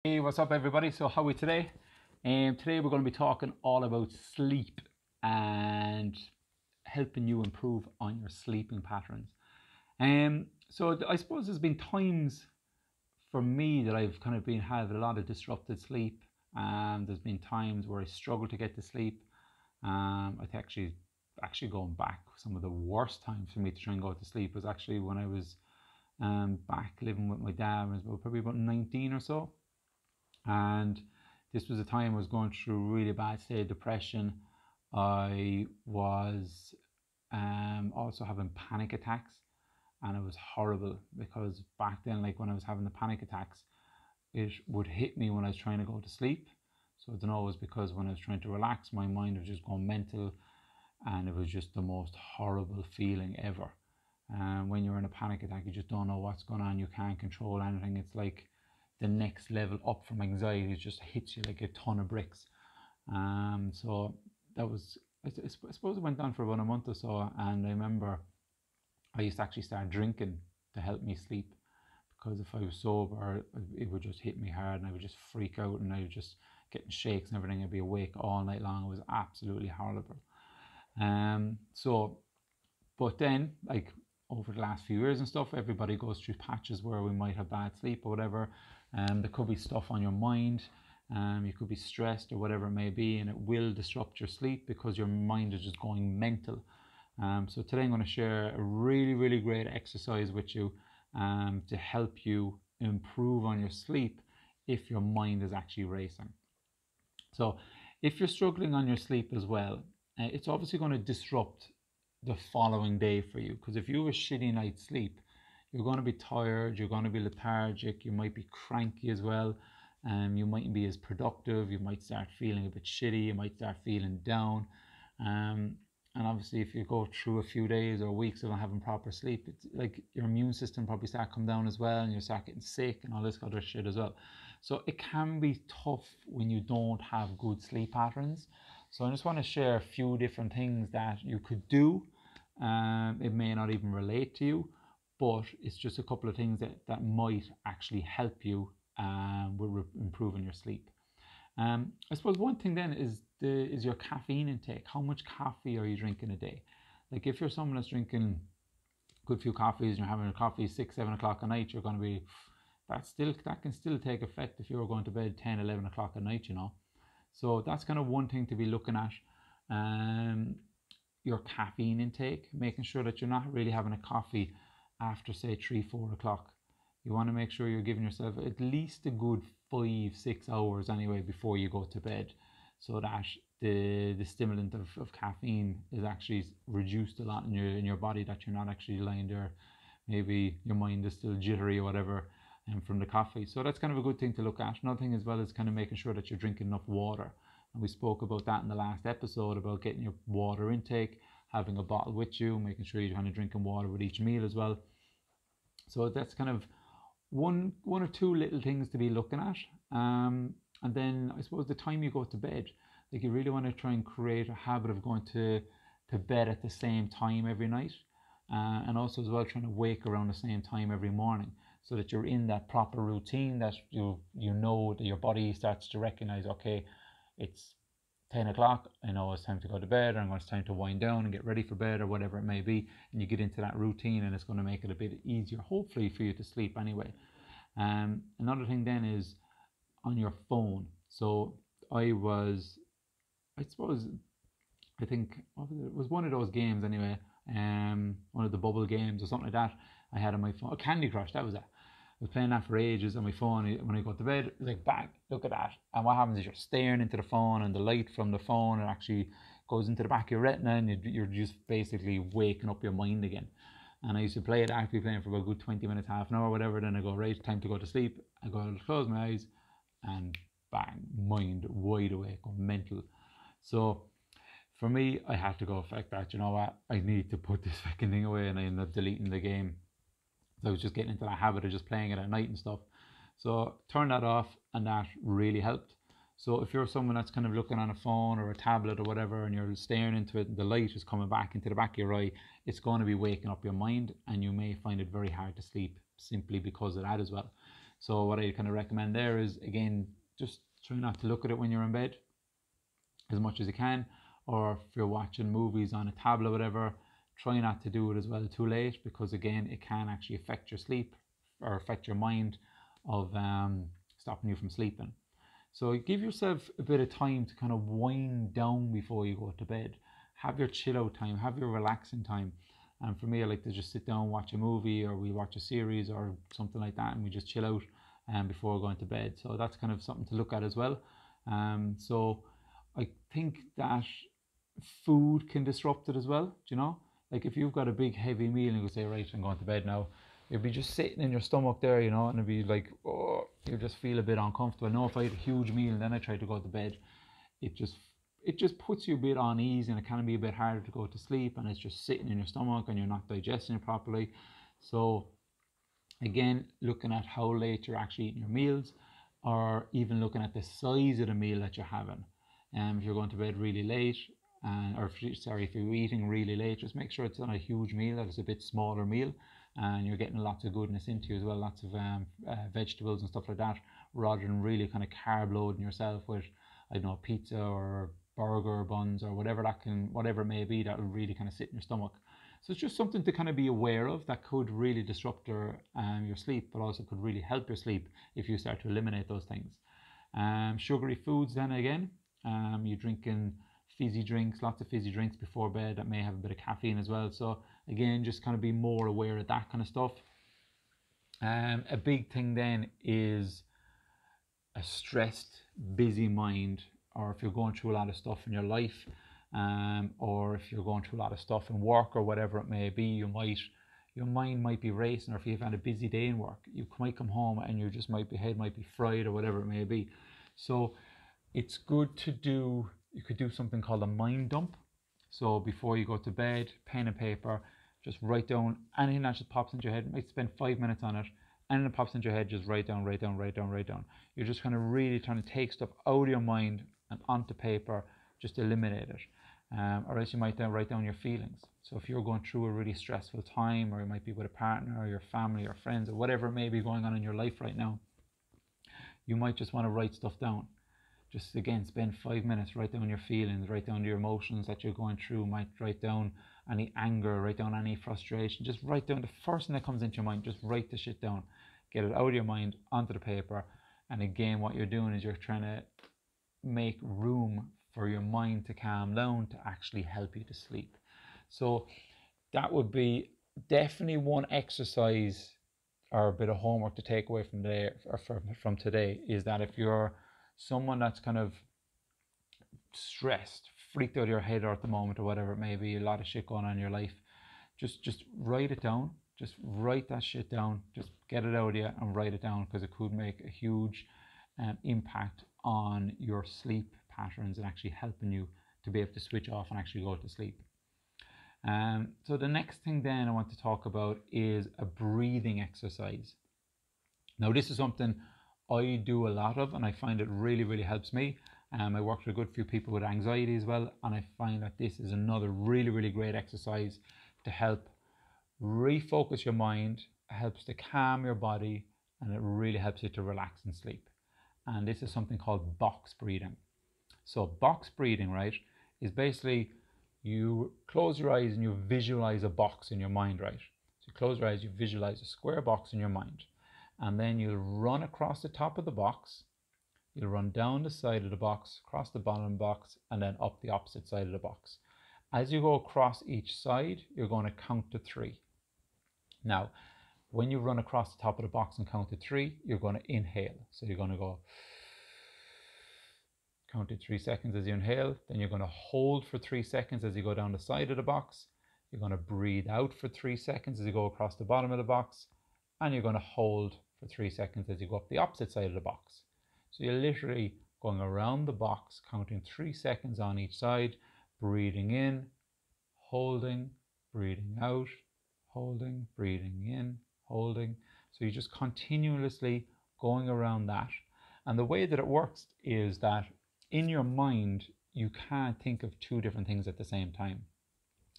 Hey, what's up, everybody? So, how are we today? Today we're going to be talking all about sleep and helping you improve on your sleeping patterns. I suppose there's been times for me that I've kind of been having a lot of disrupted sleep. There's been times where I struggle to get to sleep. I think actually going back, some of the worst times for me to try and go to sleep was actually when I was back living with my dad. I was probably about 19 or so, and this was a time I was going through a really bad state of depression. I was also having panic attacks, and it was horrible because back then, like when I was having the panic attacks, it would hit me when I was trying to go to sleep. So I don't know, it was because when I was trying to relax, my mind was just going mental, and it was just the most horrible feeling ever. When you're in a panic attack, you just don't know what's going on. You can't control anything. It's like the next level up from anxiety. It just hits you like a ton of bricks. So that was, I suppose it went on for about a month or so. And I remember I used to actually start drinking to help me sleep, because if I was sober, it would just hit me hard and I would just freak out and I would just getting shakes and everything. I'd be awake all night long. It was absolutely horrible. So, but then, like, over the last few years and stuff, everybody goes through patches where we might have bad sleep or whatever. There could be stuff on your mind. You could be stressed or whatever it may be, and it will disrupt your sleep because your mind is just going mental. So today I'm going to share a really, really great exercise with you to help you improve on your sleep if your mind is actually racing. So if you're struggling on your sleep as well, it's obviously going to disrupt the following day for you, because if you have a shitty night's sleep, you're going to be tired, you're going to be lethargic, you might be cranky as well, you mightn't be as productive, you might start feeling a bit shitty, you might start feeling down. And obviously if you go through a few days or weeks of not having proper sleep, it's like your immune system probably start come down as well, and you start getting sick and all this other shit as well. So it can be tough when you don't have good sleep patterns. So I just want to share a few different things that you could do. It may not even relate to you, but it's just a couple of things that might actually help you with improving your sleep. I suppose one thing then is your caffeine intake. How much coffee are you drinking a day? Like if you're someone that's drinking a good few coffees and you're having a coffee 6, 7 o'clock at night, you're going to be that can still take effect if you're going to bed 10, 11 o'clock at night. So that's kind of one thing to be looking at. Your caffeine intake, making sure that you're not really having a coffee after say 3, 4 o'clock. You want to make sure you're giving yourself at least a good 5, 6 hours anyway before you go to bed, so that the stimulant of caffeine is actually reduced a lot in your body, that you're not actually lying there, maybe your mind is still jittery or whatever, from the coffee. So that's kind of a good thing to look at. Another thing as well is kind of making sure that you're drinking enough water. And we spoke about that in the last episode, about getting your water intake, having a bottle with you, making sure you're kind of drinking water with each meal as well. So that's kind of one or two little things to be looking at. And then I suppose the time you go to bed, like you really want to try and create a habit of going to bed at the same time every night, and also as well trying to wake around the same time every morning, so that you're in that proper routine, that you know that your body starts to recognize, okay, it's 10 o'clock, I know it's time to go to bed, or it's time to wind down and get ready for bed, or whatever it may be. And you get into that routine, and it's going to make it a bit easier, hopefully, for you to sleep anyway. Another thing then is on your phone. So I suppose, I think it was one of those games anyway, one of the bubble games or something like that I had on my phone. Candy Crush, that was it. I was playing that for ages on my phone. When I go to bed, it's like, bang, look at that. And what happens is you're staring into the phone, and the light from the phone, it actually goes into the back of your retina, and you're just basically waking up your mind again. And I used to play it, actually playing for about a good 20 minutes, half an hour, whatever. Then I go, right, time to go to sleep. I go to close my eyes, and bang, mind wide awake, or mental. So for me, I had to go affect that. You know what? I need to put this fucking thing away, and I ended up deleting the game. So I was just getting into that habit of just playing it at night and stuff. So turn that off, and that really helped. So if you're someone that's kind of looking on a phone or a tablet or whatever, and you're staring into it, and the light is coming back into the back of your eye, it's going to be waking up your mind, and you may find it very hard to sleep simply because of that as well. So what I kind of recommend there is, again, just try not to look at it when you're in bed as much as you can, or if you're watching movies on a tablet or whatever, try not to do it as well too late, because again, it can actually affect your sleep or affect your mind of stopping you from sleeping. So give yourself a bit of time to kind of wind down before you go to bed. Have your chill out time, have your relaxing time. And for me, I like to just sit down, watch a movie, or we watch a series or something like that, and we just chill out before going to bed. So that's kind of something to look at as well. So I think that food can disrupt it as well. Do you know? Like if you've got a big heavy meal and you say, right, I'm going to bed now, you'll be just sitting in your stomach there, you know, and it'll be like, oh, you just feel a bit uncomfortable. I know if I had a huge meal and then I try to go to bed, it just puts you a bit on ease, and it can be a bit harder to go to sleep, and it's just sitting in your stomach and you're not digesting it properly. So again, looking at how late you're actually eating your meals, or even looking at the size of the meal that you're having. If you're going to bed really late, if you're eating really late, just make sure it's not a huge meal, that it's a bit smaller meal, and you're getting lots of goodness into you as well, lots of vegetables and stuff like that, rather than really kind of carb loading yourself with, I don't know, pizza or burger buns or whatever it may be, that will really kind of sit in your stomach. So it's just something to kind of be aware of that could really disrupt your sleep, but also could really help your sleep if you start to eliminate those things. Sugary foods, then again, you're drinking fizzy drinks, lots of fizzy drinks before bed that may have a bit of caffeine as well. So again, just kind of be more aware of that kind of stuff. A big thing then is a stressed, busy mind, or if you're going through a lot of stuff in your life, or if you're going through a lot of stuff in work or whatever it may be, your mind might be racing, or if you've had a busy day in work, you might come home and your head might be fried or whatever it may be. So it's good to you could do something called a mind dump. So before you go to bed, pen and paper, just write down anything that just pops into your head. You might spend 5 minutes on it. Anything that pops into your head, just write down. You're just kind of really trying to take stuff out of your mind and onto paper, just eliminate it. Or else you might then write down your feelings. So if you're going through a really stressful time, or you might be with a partner or your family or friends or whatever may be going on in your life right now, you might just want to write stuff down. Just again, spend 5 minutes, write down your feelings, write down your emotions that you're going through, might write down any anger, write down any frustration, just write down the first thing that comes into your mind, just write the shit down, get it out of your mind onto the paper. And again, what you're doing is you're trying to make room for your mind to calm down to actually help you to sleep. So that would be definitely one exercise or a bit of homework to take away from from today, is that if you're someone that's kind of stressed, freaked out of your head or at the moment or whatever it may be, a lot of shit going on in your life, just write it down. Just write that shit down. Just get it out of you and write it down, because it could make a huge impact on your sleep patterns and actually helping you to be able to switch off and actually go to sleep. So the next thing then I want to talk about is a breathing exercise. Now this is something I do a lot of, and I find it really, really helps me. I work with a good few people with anxiety as well, and I find that this is another really, really great exercise to help refocus your mind, helps to calm your body, and it really helps you to relax and sleep. And this is something called box breathing. So box breathing, right, is basically you close your eyes and you visualize a box in your mind, right? So you close your eyes, you visualize a square box in your mind, and then you'll run across the top of the box, you'll run down the side of the box, across the bottom of the box, and then up the opposite side of the box. As you go across each side, you're going to count to 3. Now, when you run across the top of the box and count to 3, you're going to inhale. So you're going to go, count to 3 seconds as you inhale, then you're going to hold for 3 seconds as you go down the side of the box. You're going to breathe out for 3 seconds as you go across the bottom of the box, and you're going to hold for 3 seconds as you go up the opposite side of the box. So you're literally going around the box, counting 3 seconds on each side, breathing in, holding, breathing out, holding, breathing in, holding. So you're just continuously going around that. And the way that it works is that in your mind, you can't think of 2 different things at the same time.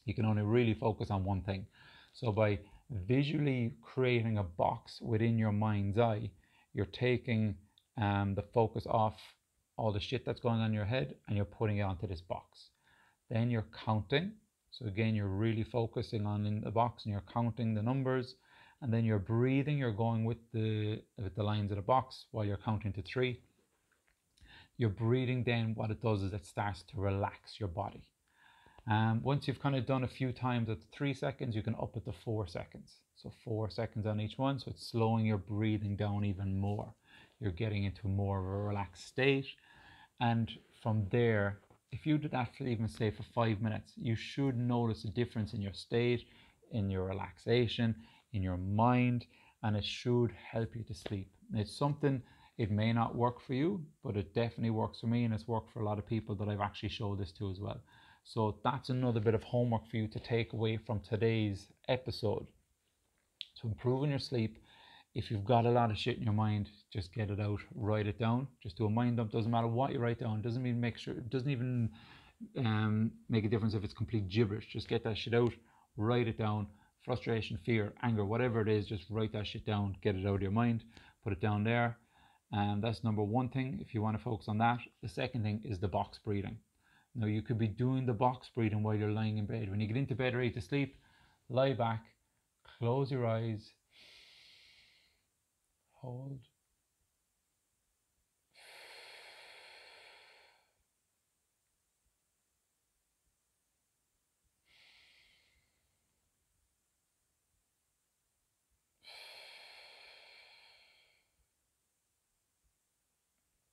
You can only really focus on one thing. So by visually creating a box within your mind's eye, you're taking the focus off all the shit that's going on in your head and you're putting it onto this box. Then you're counting. So again, you're really focusing on in the box and you're counting the numbers, and then you're breathing. You're going with the lines of the box while you're counting to 3. You're breathing. Then what it does is it starts to relax your body. Once you've kind of done a few times at 3 seconds, you can up it to 4 seconds. So 4 seconds on each one. So it's slowing your breathing down even more. You're getting into more of a relaxed state. And from there, if you do that for even say for 5 minutes, you should notice a difference in your state, in your relaxation, in your mind, and it should help you to sleep. It's something, it may not work for you, but it definitely works for me, and it's worked for a lot of people that I've actually showed this to as well. So that's another bit of homework for you to take away from today's episode. To improve on your sleep, if you've got a lot of shit in your mind, just get it out, write it down. Just do a mind dump. Doesn't matter what you write down. Doesn't even make a difference if it's complete gibberish. Just get that shit out, write it down. Frustration, fear, anger, whatever it is, just write that shit down. Get it out of your mind. Put it down there. And that's number one thing if you want to focus on that. The second thing is the box breathing. Now you could be doing the box breathing while you're lying in bed. When you get into bed ready to sleep, lie back, close your eyes, hold,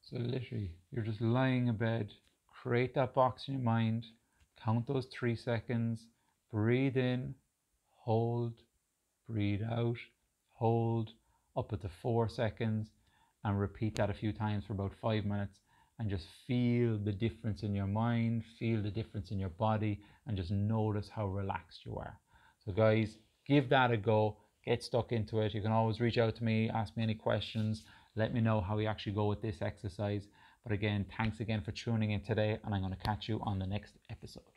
so literally you're just lying in bed. Create that box in your mind, count those 3 seconds, breathe in, hold, breathe out, hold, up to 4 seconds, and repeat that a few times for about 5 minutes, and just feel the difference in your mind, feel the difference in your body, and just notice how relaxed you are. So guys, give that a go, get stuck into it. You can always reach out to me, ask me any questions, let me know how you actually go with this exercise. But again, thanks again for tuning in today, and I'm going to catch you on the next episode.